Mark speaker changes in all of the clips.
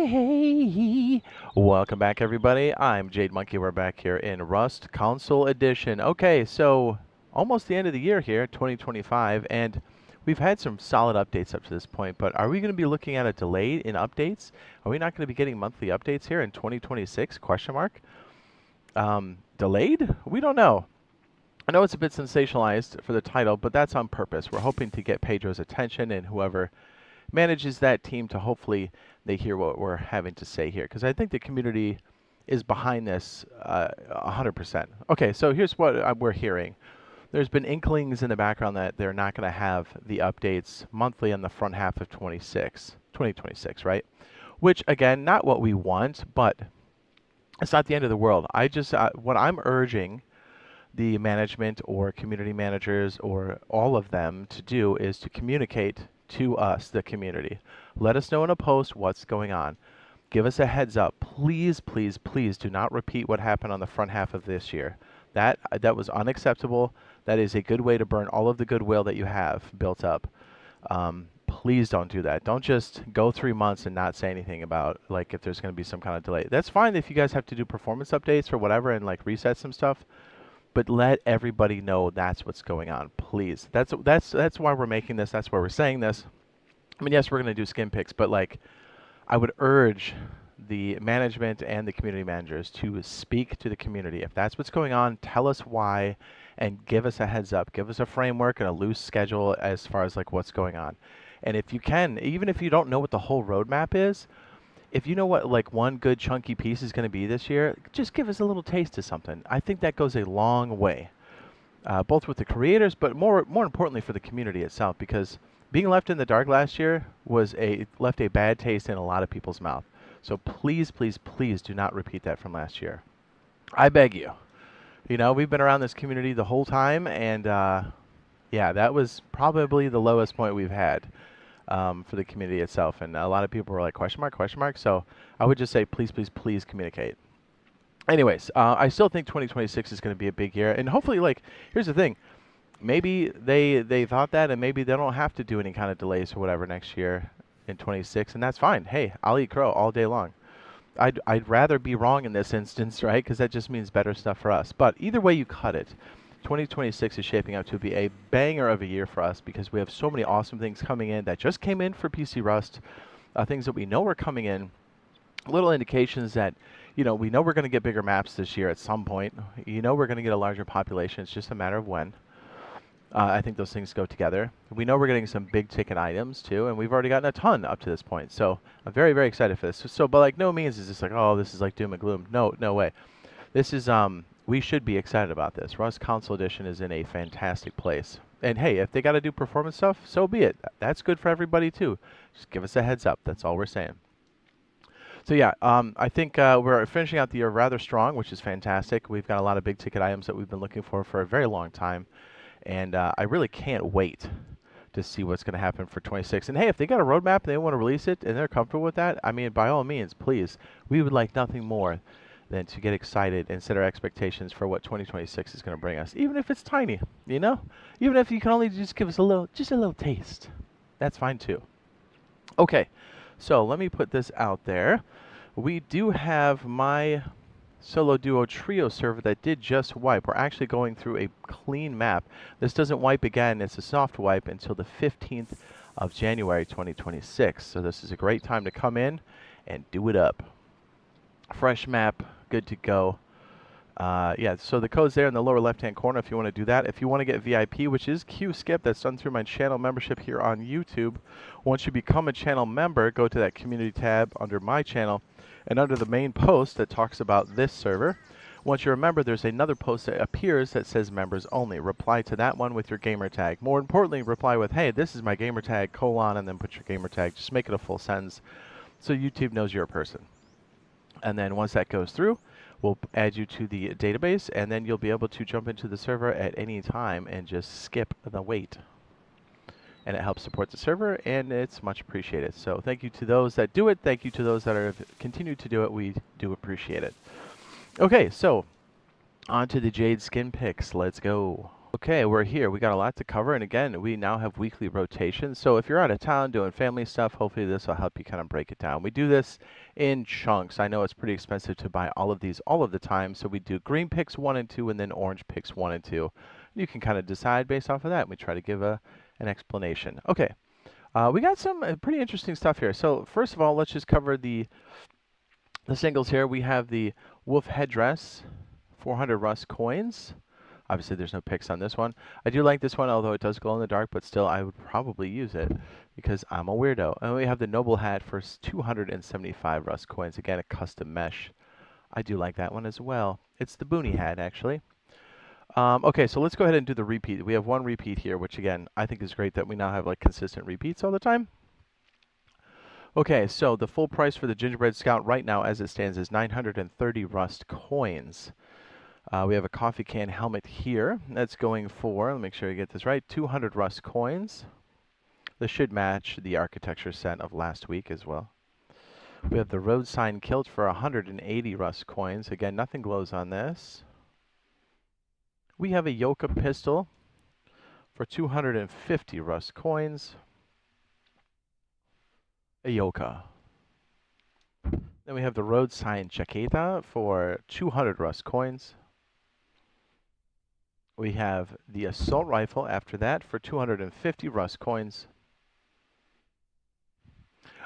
Speaker 1: Hey, welcome back everybody. I'm Jade Monkey. We're back here in Rust Console Edition. Okay, so almost the end of the year here, 2025, and we've had some solid updates up to this point, but are we going to be looking at a delay in updates? Are we not going to be getting monthly updates here in 2026? Question mark. Delayed? We don't know. I know it's a bit sensationalized for the title, but that's on purpose. We're hoping to get Pedro's attention and whoever manages that team to hopefully they hear what we're having to say here, because I think the community is behind this 100%. Okay, so here's what we're hearing. There's been inklings in the background that they're not going to have the updates monthly on the front half of 2026, right? Which, again, not what we want, but it's not the end of the world. What I'm urging the management or community managers or all of them to do is to communicate to us, the community. Let us know in a post what's going on. Give us a heads up. Please, please, please do not repeat what happened on the front half of this year. That was unacceptable. That is a good way to burn all of the goodwill that you have built up. Please don't do that. Don't just go 3 months and not say anything about like if there's going to be some kind of delay. That's fine if you guys have to do performance updates or whatever and like reset some stuff. But let everybody know that's what's going on, please. That's why we're making this. That's why we're saying this. I mean, yes, we're going to do skin picks, but like, I would urge the management and the community managers to speak to the community. If that's what's going on, tell us why, and give us a heads up. Give us a framework and a loose schedule as far as like what's going on. And if you can, even if you don't know what the whole roadmap is, if you know what like one good chunky piece is going to be this year, just give us a little taste of something. I think that goes a long way, both with the creators, but more importantly for the community itself, because being left in the dark last year left a bad taste in a lot of people's mouth. So please, please, please do not repeat that from last year. I beg you. You know, we've been around this community the whole time, and yeah, that was probably the lowest point we've had. For the community itself, and a lot of people were like question mark. So I would just say please, please, please communicate. Anyways, I still think 2026 is going to be a big year, and hopefully, like, here's the thing, maybe they thought that, and maybe they don't have to do any kind of delays or whatever next year in 26, and that's fine. Hey, I'll eat crow all day long. I'd rather be wrong in this instance, right? Because that just means better stuff for us. But either way you cut it, 2026 is shaping up to be a banger of a year for us because we have so many awesome things coming in that just came in for PC Rust, things that we know are coming in, little indications that, you know, we know we're going to get bigger maps this year at some point. You know we're going to get a larger population. It's just a matter of when. I think those things go together. We know we're getting some big ticket items too, and we've already gotten a ton up to this point. So I'm very, very excited for this. So, but like no means is this like, oh, this is like doom and gloom. No, no way. This is we should be excited about this. Rust Console Edition is in a fantastic place. And hey, if they got to do performance stuff, so be it. That's good for everybody too. Just give us a heads up. That's all we're saying. So yeah, I think we're finishing out the year rather strong, which is fantastic. We've got a lot of big ticket items that we've been looking for a very long time. And I really can't wait to see what's going to happen for 26. And hey, if they got a roadmap and they want to release it and they're comfortable with that, I mean, by all means, please. We would like nothing more than to get excited and set our expectations for what 2026 is going to bring us, even if it's tiny, you know? Even if you can only just give us just a little taste. That's fine too. Okay, so let me put this out there. We do have my solo duo trio server that did just wipe. We're actually going through a clean map. This doesn't wipe again. It's a soft wipe until the 15th of January 2026. So this is a great time to come in and do it up. Fresh map, good to go. Yeah, so the code's there in the lower left-hand corner if you want to do that. If you want to get VIP, which is Q-Skip, that's done through my channel membership here on YouTube. Once you become a channel member, go to that community tab under my channel, and under the main post that talks about this server, once you're a member, there's another post that appears that says members only. Reply to that one with your gamer tag. More importantly, reply with, hey, this is my gamer tag, : and then put your gamer tag. Just make it a full sentence so YouTube knows you're a person. And then once that goes through, we'll add you to the database, and then you'll be able to jump into the server at any time and just skip the wait. And it helps support the server, and it's much appreciated. So thank you to those that do it. Thank you to those that have continued to do it. We do appreciate it. Okay, so on to the Jade Skin picks. Let's go. Okay, we're here. We got a lot to cover, and again, we now have weekly rotations. So if you're out of town doing family stuff, hopefully this will help you kind of break it down. We do this in chunks. I know it's pretty expensive to buy all of these all of the time, so we do green picks 1 and 2, and then orange picks 1 and 2. You can kind of decide based off of that. We try to give an explanation. Okay, we got some pretty interesting stuff here. So first of all, let's just cover the singles here. We have the wolf headdress, 400 Rust coins. Obviously, there's no picks on this one. I do like this one, although it does glow in the dark, but still, I would probably use it because I'm a weirdo. And we have the noble hat for 275 Rust coins. Again, a custom mesh. I do like that one as well. It's the boonie hat, actually. Okay, so let's go ahead and do the repeat. We have one repeat here, which again, I think is great that we now have like consistent repeats all the time. Okay, so the full price for the Gingerbread Scout right now, as it stands, is 930 Rust coins. We have a coffee can helmet here. That's going for, let me make sure I get this right, 200 Rust coins. This should match the architecture set of last week as well. We have the road sign kilt for 180 Rust coins. Again, nothing glows on this. We have a Yoka pistol for 250 Rust coins. A Yoka. Then we have the road sign chaqueta for 200 Rust coins. We have the assault rifle after that for 250 Rust coins.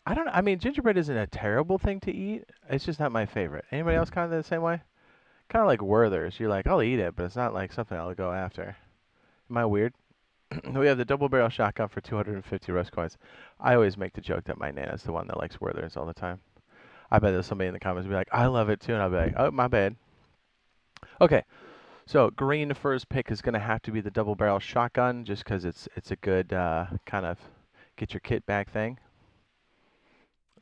Speaker 1: I mean, gingerbread isn't a terrible thing to eat. It's just not my favorite. Anybody else kind of the same way? Kind of like Werther's. You're like, I'll eat it, but it's not like something I'll go after. Am I weird? We have the double barrel shotgun for 250 Rust coins. I always make the joke that my Nana's the one that likes Werther's all the time. I bet there's somebody in the comments will be like, I love it too, and I'll be like, oh, my bad. Okay, so green first pick is going to have to be the double barrel shotgun, just because it's a good kind of get your kit back thing.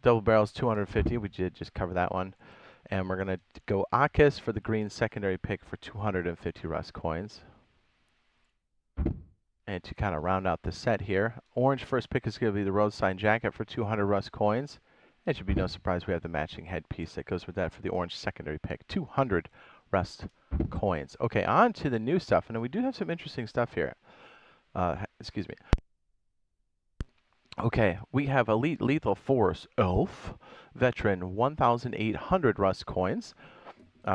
Speaker 1: Double barrels 250. We did just cover that one. And we're going to go Akis for the green secondary pick for 250 Rust coins. And to kind of round out the set here, orange first pick is going to be the road sign jacket for 200 Rust coins. It should be no surprise we have the matching headpiece that goes with that for the orange secondary pick, 200 Rust coins. Okay, on to the new stuff. And we do have some interesting stuff here. Excuse me. Okay, we have Elite Lethal Force Elf, Veteran 1,800 Rust coins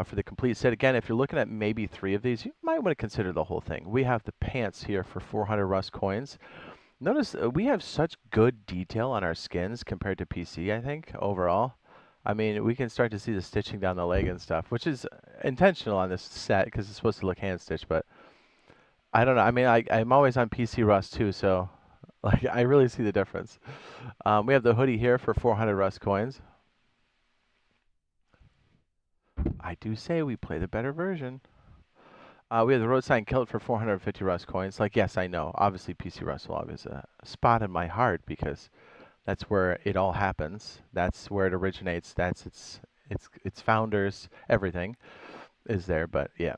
Speaker 1: for the complete set. Again, if you're looking at maybe 3 of these, you might want to consider the whole thing. We have the pants here for 400 Rust coins. Notice we have such good detail on our skins compared to PC, I think, overall. I mean, we can start to see the stitching down the leg and stuff, which is intentional on this set because it's supposed to look hand-stitched, but I don't know. I mean, I'm always on PC Rust too, so like I really see the difference. We have the hoodie here for 400 Rust coins. I do say we play the better version. We have the road sign kilt for 450 Rust coins. Like, yes, I know. Obviously, PC Rust will always a spot in my heart because that's where it all happens. That's where it originates. That's its founders. Everything is there. But yeah,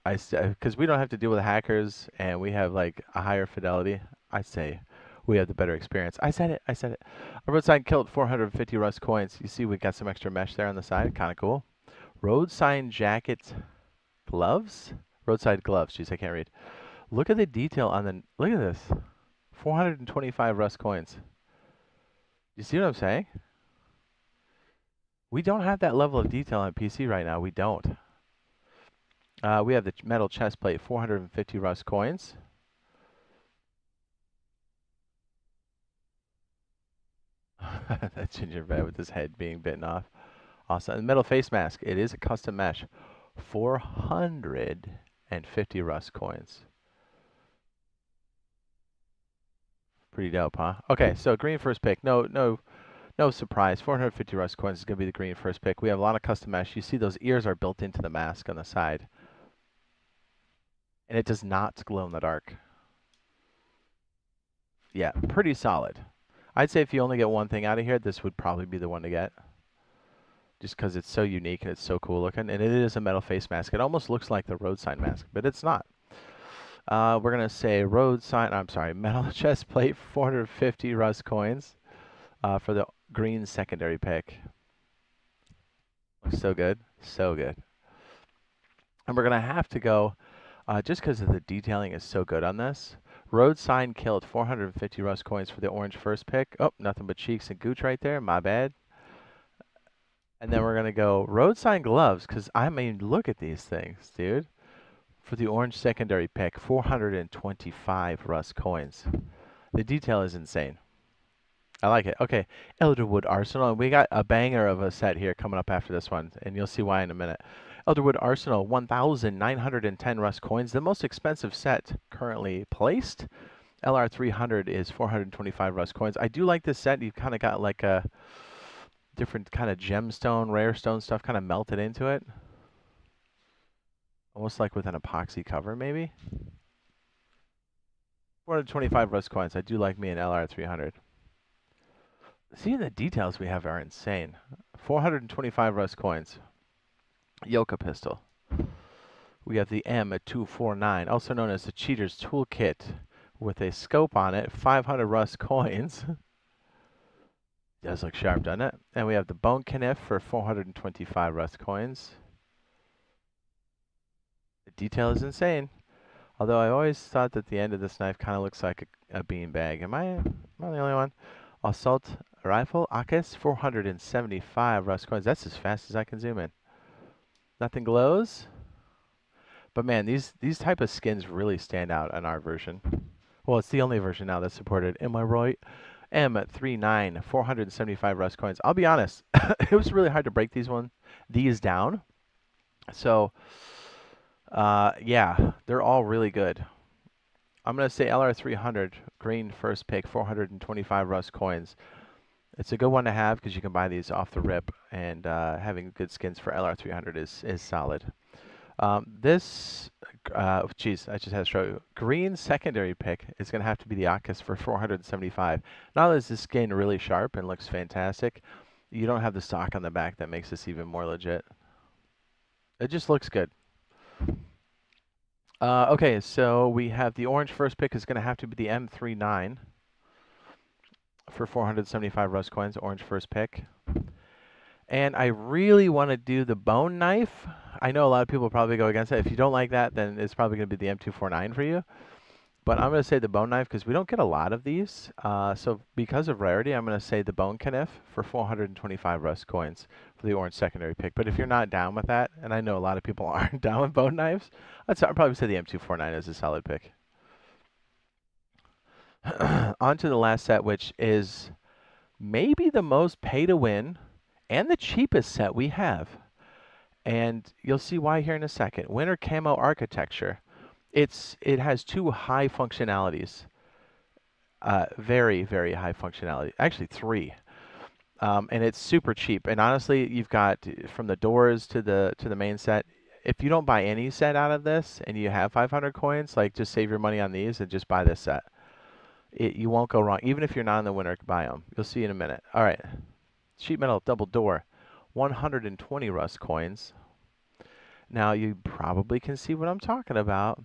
Speaker 1: because we don't have to deal with hackers and we have like a higher fidelity. I say we have the better experience. I said it. I said it. A road sign kilt 450 Rust coins. You see, we got some extra mesh there on the side. Kind of cool. Road sign jacket. Gloves? Roadside gloves. Jeez, I can't read. Look at the detail on the... Look at this. 425 Rust coins. You see what I'm saying? We don't have that level of detail on PC right now. We don't. We have the metal chest plate. 450 Rust coins. That gingerbread with his head being bitten off. Awesome. And metal face mask. It is a custom mesh. 450 Rust coins. Pretty dope, huh? Okay, so green first pick. No surprise. 450 Rust coins is going to be the green first pick. We have a lot of custom mesh. You see those ears are built into the mask on the side. And it does not glow in the dark. Yeah, pretty solid. I'd say if you only get one thing out of here, this would probably be the one to get. Just because it's so unique and it's so cool looking. And it is a metal face mask. It almost looks like the road sign mask, but it's not. We're going to say road sign, I'm sorry, metal chest plate, 450 Rust coins for the green secondary pick. Looks so good. So good. And we're going to have to go just because of the detailing is so good on this. Road sign killed, 450 Rust coins for the orange first pick. Oh, nothing but cheeks and gooch right there. My bad. And then we're going to go road sign gloves, because I mean, look at these things, dude. For the orange secondary pick, 425 Rust coins. The detail is insane. I like it. Okay, Elderwood Arsenal. We got a banger of a set here coming up after this one, and you'll see why in a minute. Elderwood Arsenal, 1,910 Rust coins, the most expensive set currently placed. LR300 is 425 Rust coins. I do like this set. You've kind of got like a different kind of gemstone, rare stone stuff kind of melted into it. Almost like with an epoxy cover, maybe. 425 Rust coins. I do like me an LR300. See, the details we have are insane. 425 Rust coins. Yoka pistol. We have the M249, also known as the Cheater's Toolkit, with a scope on it, 500 Rust coins. Does look sharp, doesn't it? And we have the Bone Kniff for 425 Rust coins. The detail is insane. Although I always thought that the end of this knife kind of looks like a beanbag. Am I the only one? Assault Rifle, AKIS, 475 Rust coins. That's as fast as I can zoom in. Nothing glows. But man, these type of skins really stand out on our version. Well, it's the only version now that's supported. Am I right? M39, 475 Rust coins. I'll be honest, it was really hard to break these down. So, yeah, they're all really good. I'm going to say LR300, green first pick, 425 Rust coins. It's a good one to have because you can buy these off the rip, and having good skins for LR300 is solid. Geez, I just had to show you. Green secondary pick is going to have to be the AKIS for 475. Not only is this skin really sharp and looks fantastic, you don't have the stock on the back that makes this even more legit. It just looks good. Okay, so we have the orange first pick is going to have to be the M39 for 475 Rust coins, orange first pick. And I really want to do the bone knife. I know a lot of people probably go against it. If you don't like that, then it's probably going to be the M249 for you. But I'm going to say the bone knife because we don't get a lot of these. So because of rarity, I'm going to say the bone kniff for 425 Rust coins for the orange secondary pick. But if you're not down with that, and I know a lot of people aren't down with bone knives, I'd probably say the M249 is a solid pick. On to the last set, which is maybe the most pay-to-win and the cheapest set we have. And you'll see why here in a second. Winter Camo Architecture. It has two high functionalities. Very, very high functionality. Actually, three. And it's super cheap. And honestly, you've got from the doors to the main set. If you don't buy any set out of this and you have 500 coins, like just save your money on these and just buy this set. You won't go wrong. Even if you're not in the winter biome. You'll see in a minute. All right. Sheet metal double door. 120 Rust coins. Now you probably can see what I'm talking about.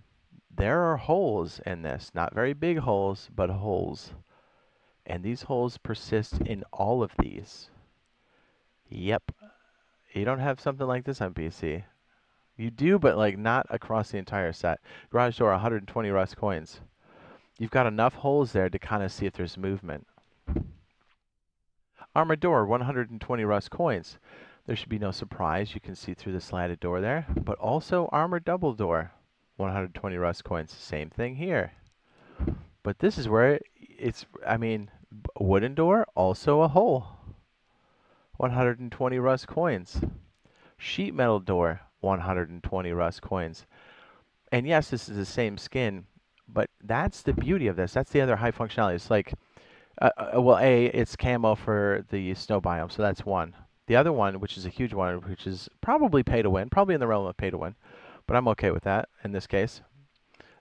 Speaker 1: There are holes in this. Not very big holes, but holes. And these holes persist in all of these. Yep. You don't have something like this on PC. You do, but like not across the entire set. Garage door, 120 Rust coins. You've got enough holes there to kind of see if there's movement. Armored door, 120 Rust coins. There should be no surprise. You can see through the slatted door there. But also armored double door, 120 Rust coins. Same thing here. But this is where I mean, wooden door, also a hole. 120 Rust coins. Sheet metal door, 120 Rust coins. And yes, this is the same skin, but that's the beauty of this. That's the other high functionality. It's like, well, it's camo for the snow biome, so that's one. The other one, which is a huge one, which is probably pay to win, probably in the realm of pay to win, but I'm okay with that in this case.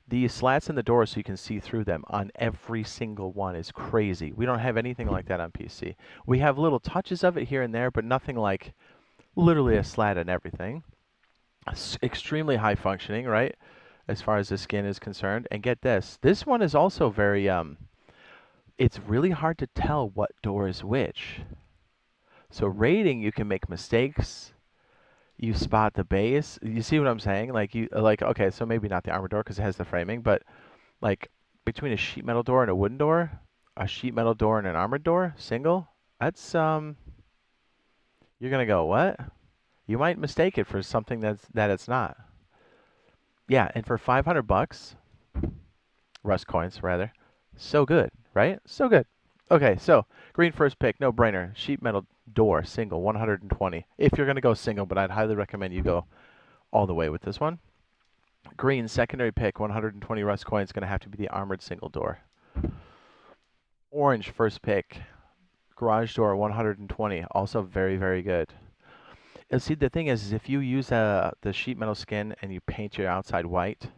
Speaker 1: The slats in the door so you can see through them on every single one is crazy. We don't have anything like that on PC. We have little touches of it here and there, but nothing like literally a slat and everything. It's extremely high functioning, right? As far as the skin is concerned. And get this. This one is also very, it's really hard to tell what door is which. So rating, you can make mistakes. you spot the base. You see what I'm saying? Like okay, so maybe not the armor door because it has the framing, but like between a sheet metal door and a wooden door, a sheet metal door and an armored door, single. That's you're gonna go what? You might mistake it for something that it's not. Yeah, and for 500 bucks, Rust coins rather, so good, right? So good. Okay, so green first pick, no brainer. Sheet metal door, single, 120. If you're gonna go single, but I'd highly recommend you go all the way with this one. Green secondary pick, 120 Rust coins, gonna have to be the armored single door. Orange first pick, garage door, 120, also very, very good. See, the thing is if you use the sheet metal skin and you paint your outside white,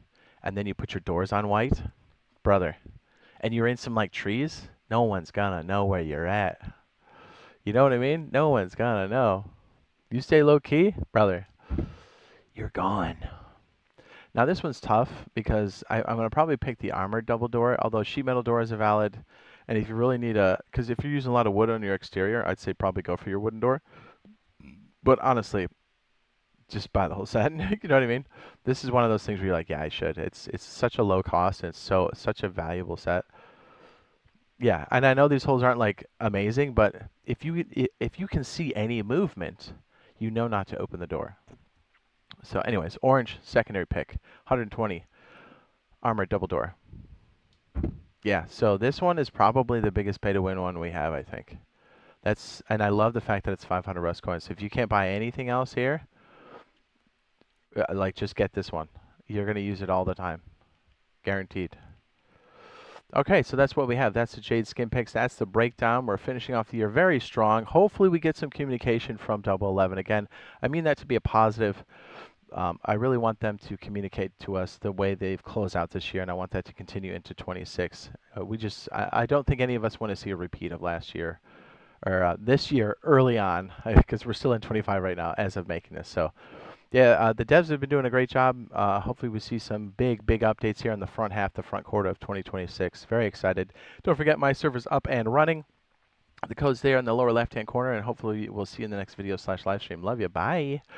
Speaker 1: and then you put your doors on white, brother, and you're in some like trees, no one's gonna know where you're at. You know what I mean? No one's gonna know. You stay low key, brother, you're gone. Now this one's tough because I'm gonna probably pick the armored double door, although sheet metal doors are valid. And if you really need because if you're using a lot of wood on your exterior, I'd say probably go for your wooden door. But honestly, just buy the whole set. You know what I mean? This is one of those things where you're like, yeah, I should. It's such a low cost and it's such a valuable set. Yeah, and I know these holes aren't like amazing, but if you can see any movement, you know not to open the door. So anyways, orange secondary pick, 120 armored double door. Yeah, so this one is probably the biggest pay to win one we have, I think. And I love the fact that it's 500 Rust coins. So if you can't buy anything else here, like just get this one. You're going to use it all the time. Guaranteed. Okay, so that's what we have. That's the Jade Skin picks. That's the breakdown. We're finishing off the year very strong. Hopefully we get some communication from Double 11. Again, I mean that to be a positive. I really want them to communicate to us the way they've closed out this year, and I want that to continue into 26. I don't think any of us want to see a repeat of last year or this year early on, because we're still in 25 right now as of making this. So, yeah, the devs have been doing a great job. Hopefully we see some big updates here in the front half, the front quarter of 2026. Very excited. Don't forget my server's up and running. The code's there in the lower left-hand corner, and hopefully we'll see you in the next video /live stream. Love you. Bye.